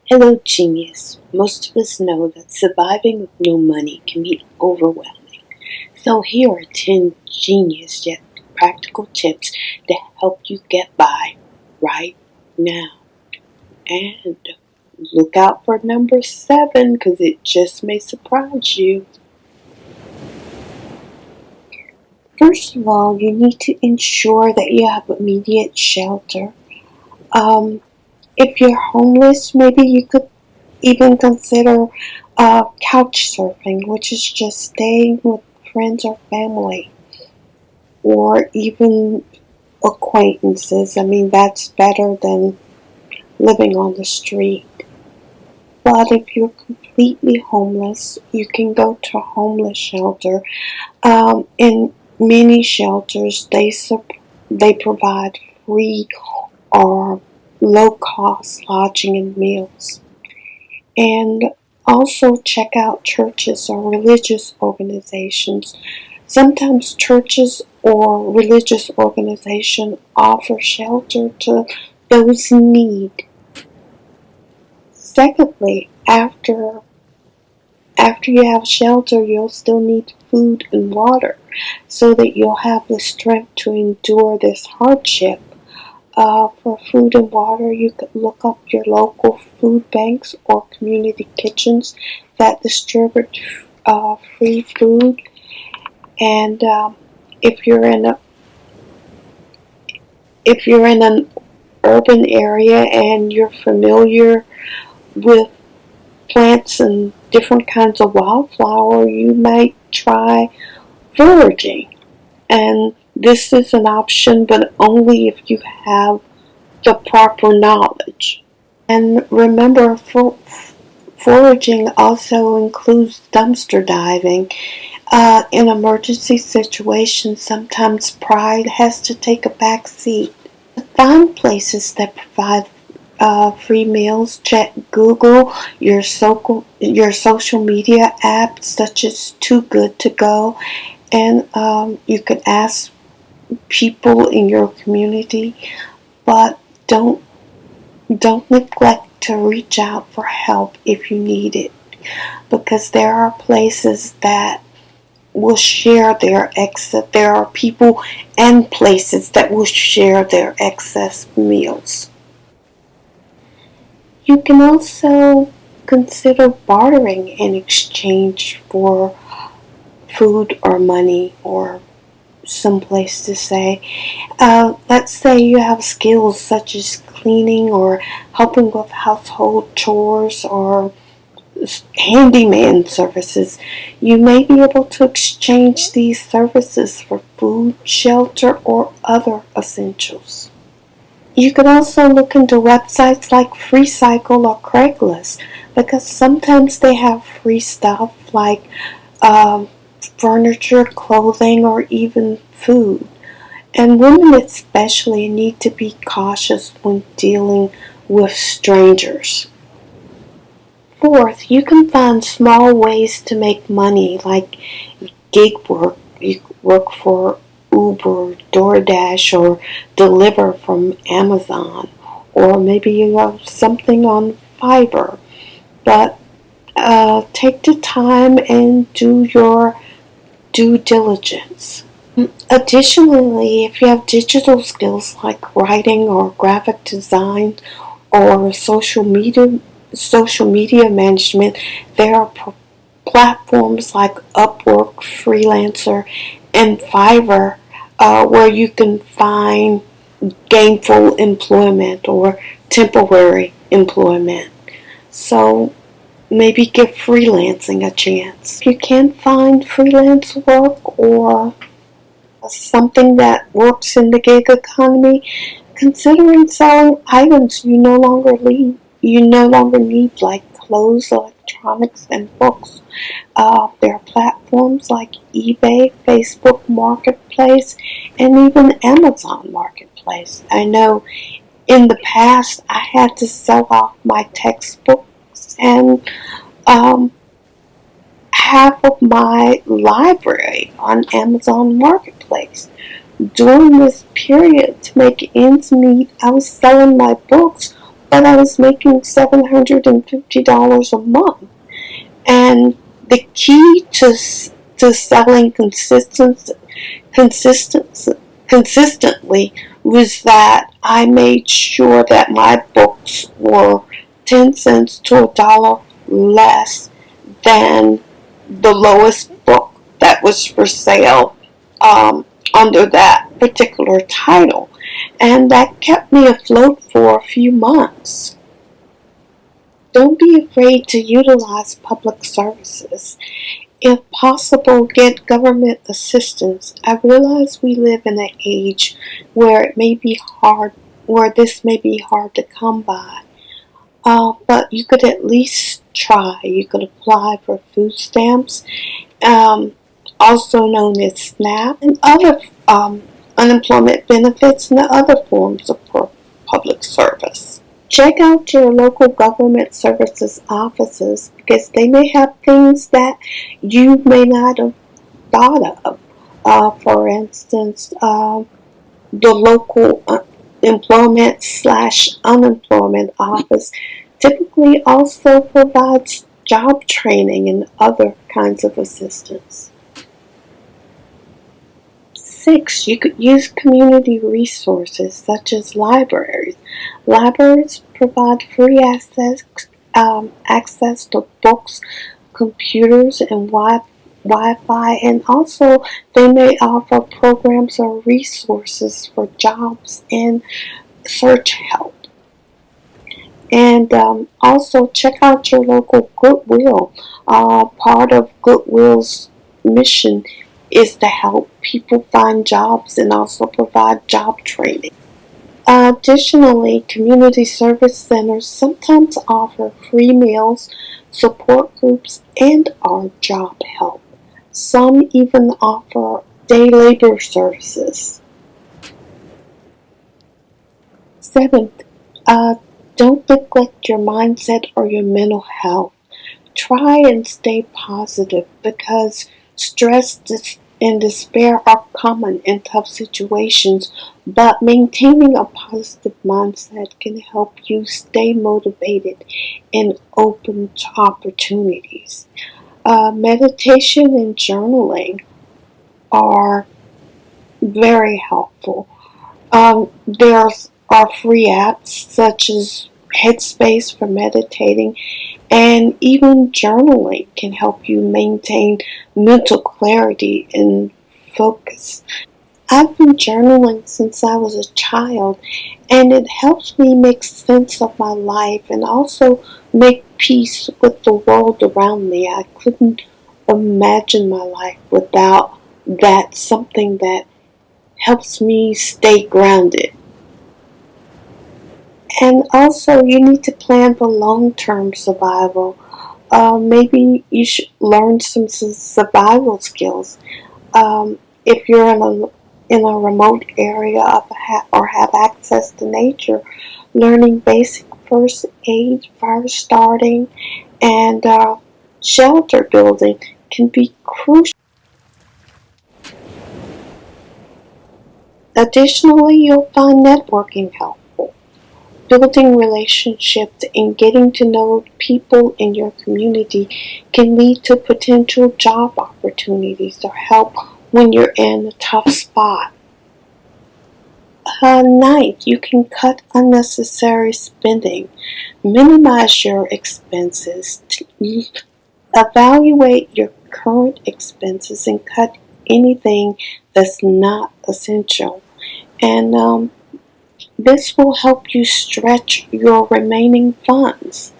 Hello, genius. Most of us know that surviving with no money can be overwhelming. So here are 10 genius yet practical tips to help you get by right now. And look out for number 7 because it just may surprise you. First of all, you need to ensure that you have immediate shelter. Um, if you're homeless, maybe you could even consider couch surfing, which is just staying with friends or family, or even acquaintances. I mean, that's better than living on the street. But if you're completely homeless, you can go to a homeless shelter. In many shelters, they provide free or low cost lodging and meals. And also check out churches or religious organizations. Sometimes churches or religious organizations offer shelter to those in need. Secondly, after you have shelter, you'll still need food and water so that you'll have the strength to endure this hardship. For food and water, you could look up your local food banks or community kitchens that distribute free food. And if you're in a if you're in an urban area and you're familiar with plants and different kinds of wildflower, you might try foraging. And this is an option, but only if you have the proper knowledge. And remember, foraging also includes dumpster diving. In emergency situations, sometimes pride has to take a back seat. To find places that provide free meals, check Google, your social media apps such as Too Good To Go, and you could ask people in your community, but don't neglect to reach out for help if you need it, because there are places that will share their excess. There are people and places that will share their excess meals. You can also consider bartering in exchange for food or money or some place to stay. Let's say you have skills such as cleaning or helping with household chores or handyman services. You may be able to exchange these services for food, shelter, or other essentials. You could also look into websites like FreeCycle or Craigslist because sometimes they have free stuff like um, furniture, clothing, or even food. And women especially need to be cautious when dealing with strangers. Fourth, you can find small ways to make money like gig work. You work for Uber, DoorDash, or deliver from Amazon, or maybe you have something on Fiverr. But take the time and do your due diligence. Additionally, if you have digital skills like writing or graphic design or social media management, there are platforms like Upwork, Freelancer, and Fiverr where you can find gainful employment or temporary employment. So maybe give freelancing a chance. If you can't find freelance work or something that works in the gig economy, considering selling items you no longer need, like clothes, electronics, and books. There are platforms like eBay, Facebook Marketplace, and even Amazon Marketplace. I know in the past I had to sell off my textbooks and um, half of my library on Amazon Marketplace. During this period, to make ends meet, I was selling my books but I was making $750 a month. And the key to selling consistently was that I made sure that my books were 10 cents to a dollar less than the lowest book that was for sale under that particular title. And that kept me afloat for a few months. Don't be afraid to utilize public services. If possible, get government assistance. I realize we live in an age where this may be hard to come by. But you could at least try. You could apply for food stamps, um, also known as SNAP, and other unemployment benefits and other forms of public service. Check out your local government services offices because they may have things that you may not have thought of. For instance, the local employment/unemployment office typically also provides job training and other kinds of assistance. 6. You could use community resources such as libraries. Libraries provide free access to books, computers, and Wi-Fi, and also they may offer programs or resources for jobs and search help. And also check out your local Goodwill. Part of Goodwill's mission is to help people find jobs and also provide job training. Additionally, community service centers sometimes offer free meals, support groups, and or job help. Some even offer day labor services. 7th, don't neglect your mindset or your mental health. Try and stay positive because stress and despair are common in tough situations, but maintaining a positive mindset can help you stay motivated and open to opportunities. Meditation and journaling are very helpful. There are free apps such as Headspace for meditating, and even journaling can help you maintain mental clarity and focus. I've been journaling since I was a child, and it helps me make sense of my life and also make peace with the world around me. I couldn't imagine my life without that, something that helps me stay grounded. And also, you need to plan for long-term survival. Maybe you should learn some survival skills. If you're in a remote area or have access to nature, learning basic first aid, fire starting, and shelter building can be crucial. Additionally, you'll find networking helpful. Building relationships and getting to know people in your community can lead to potential job opportunities or help when you're in a tough spot. 9th, you can cut unnecessary spending. Minimize your expenses. Evaluate your current expenses and cut anything that's not essential. And this will help you stretch your remaining funds.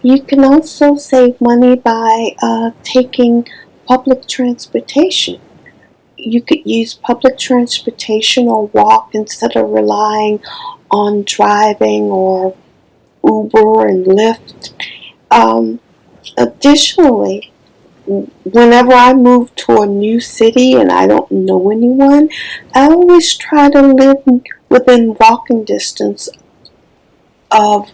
You can also save money by taking public transportation. You could use public transportation or walk instead of relying on driving or Uber and Lyft. Additionally, whenever I move to a new city and I don't know anyone, I always try to live within walking distance of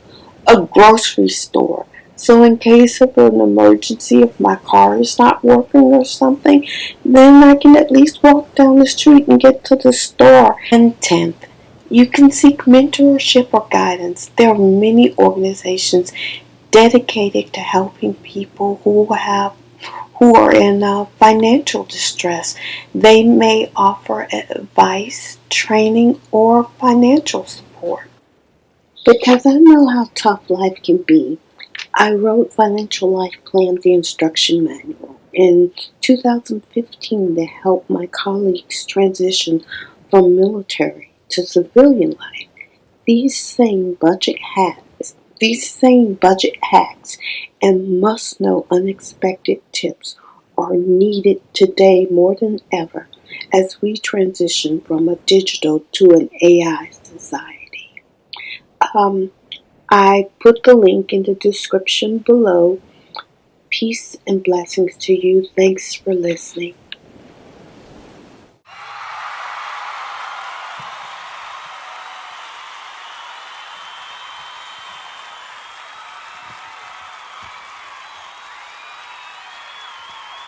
a grocery store. So in case of an emergency, if my car is not working or something, then I can at least walk down the street and get to the store. And 10th, You can seek mentorship or guidance. There are many organizations dedicated to helping people who are in financial distress. They may offer advice, training, or financial support. Because I know how tough life can be, I wrote Financial Life Plan, the instruction manual, in 2015 to help my colleagues transition from military to civilian life. These same budget hacks and must-know unexpected tips are needed today more than ever as we transition from a digital to an AI society. Um, I put the link in the description below. Peace and blessings to you. Thanks for listening.